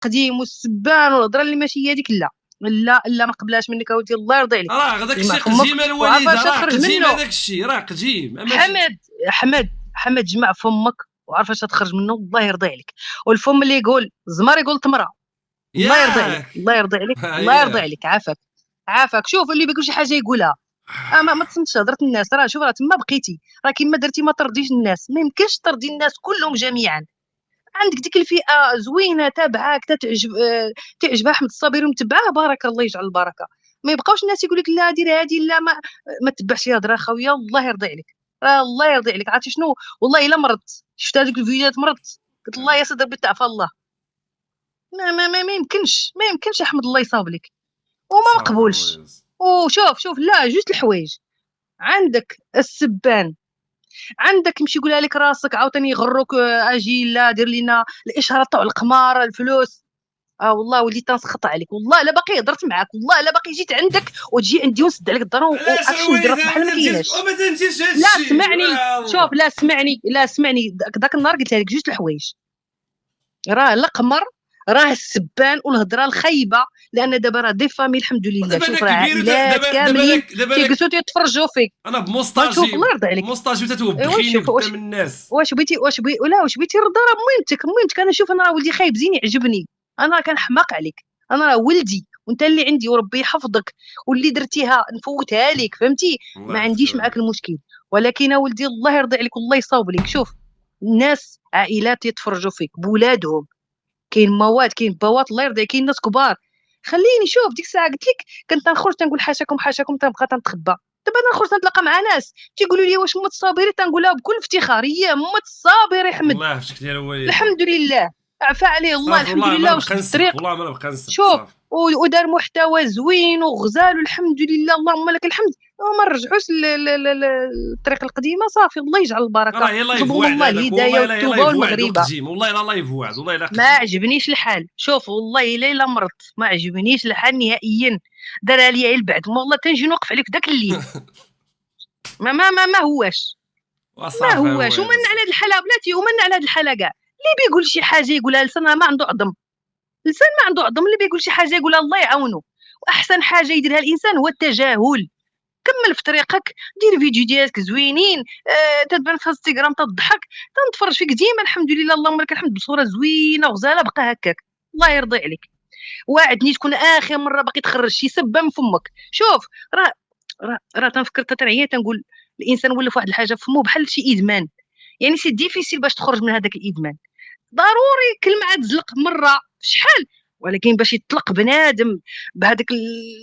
القديم والسبان والهضره اللي ماشي هي ديك، لا لا لا، ما قبلاش منك اودي، الله يرضي عليك. راه داك جمع الشيء فمك قديم وعارف الوالده، اش راه تخرج قديم منه. هذاك الشيء، راه قديم ماشي. حمد جمع فمك وعارف اش تخرج منه، الله يرضي عليك. والفم اللي يقول زمر يقول تمره. الله يرضي عليك، ياك. الله يرضي عليك، الله يرضي ياك. عليك، عافاك. عافاك. شوف اللي بيقول شي حاجه يقولها. ما تصنتش هضره الناس. راه شوف، راه تما بقيتي، راه كيما درتي ما ترضيش الناس، ما يمكنش ترضي الناس كلهم جميعا. عندك ديك الفئه زوينه تابعاك، تعجب تعجبها احمد الصابري ومتبعاه، بارك الله يجعل البركه. ما يبقاوش الناس يقول لك لا دير هادي، لا ما تبعش لي هضره خويا، الله يرضي عليك. راه الله يرضي عليك. عرفتي شنو؟ والله الا مرضت شفت هذوك الفيديوهات مرضت، قلت الله يا صدر بالتعفى الله. ما يمكنش، ما يمكنش احمد الله يصاب لك، وما صافي مقبولش. ويز. وشوف لا، جوج الحوايج. عندك السبان، عندك يمشي يقولها لك راسك عاوتاني يغروك، اجي لا دير لينا الاشاره تاع القمار الفلوس. والله وليت تنسخط عليك، والله لا باقي هضرت معاك، والله لا باقي جيت عندك وتجي عندي ونسد عليك الدار علاش واكشن ندير رويدا بحال ما كايناش. وما تنتيش هاد لا الشيء؟ سمعني، شوف لا سمعني، لا سمعني، داك النهار قلت لك جوج الحوايج. راه القمر، راه السبان والهضره الخايبه، لان دابا راه دي فامي الحمد لله. دابا شوف انا راه كبير، عائلات دابا كاملين دابا تيجلسوا تيتفرجوا فيك. انا ما تشوف الله بموستاجي، يرضي عليك. موستاجي ايوا تتوبخيني شوف قدام الناس. واش بغيتي ولا واش بغيتي الرضا؟ راه مهمتك. انا شوف، انا راه ولدي خايب زين يعجبني، انا راه كنحماق عليك، انا راه ولدي وانت اللي عندي، وربي يحفظك، واللي درتيها نفوتها لك، فهمتي؟ الله ما يحفظك عنديش معاك رويدا. المشكل. ولكن ولدي الله يرضي عليك والله يصاوب لك. شوف الناس عائلات يتفرجوا فيك بولادهم، كاين مواد كاين بوات، الله يرضي، كاين ناس كبار. خليني شوف ديك الساعه قلت لك كنت نخرج تنقول حاشاكم حاشاكم، تنبقى تنتخبى. دابا انا نخرج نتلاقى مع ناس تيقولوا لي واش مت صابري، تنقولها بكل افتخار هي مت صابري حمد. الله يحفظك يا الوالده. الحمد لله، عفا عليه الله، صافي الحمد والله ما لله، نبقى وشد نسب، الطريق. والله ما نبقى نسب شوف صافي. ودار محتوى زوين وغزال، والحمد لله اللهم لك الحمد. وما نرجعوش للطريق القديمه، صافي الله يجعل البركه، راه يلا نطلبوا من يفوعد الله هذاك، الهدايه والله الا يلا والتوبه يفوعد والمغربه. القديم، والله الا الله يفوعد، والله الا ما قديم. عجبنيش الحال، شوف والله الا مرضت، ما عجبنيش الحال نهائيا. دارها لي البعد، والله تنجي نوقف عليك داك الليل. ما هواش، ما وصافي هواش. ومن ويز. على هاد الحاله بلاتي، ومن على هاد الحاله كاع اللي بيقول شي حاجه يقولها لسان ما عنده عظم، لسان ما عنده عظم. اللي بيقول شي حاجه يقولها الله يعاونه. واحسن حاجه يديرها الانسان هو التجاهل. كمل في طريقك، دير فيديو ديالك زوينين، تتبان في انستغرام تضحك، تنتفرج فيك ديما الحمد لله اللهم لك الحمد، بصوره زوينه وغزاله، بقى هكاك الله يرضي عليك. واعدني تكون اخر مره باقي تخرج شي سبه من فمك. شوف راه تنفكر تنعيا تنقول الانسان ولا في واحد الحاجه في فمو بحال شي ادمان، يعني سي ديفيسيل باش تخرج من هذاك الادمان. ضروري كلمه تزلق مره شحال، ولكن باش يطلق بنادم بهذاك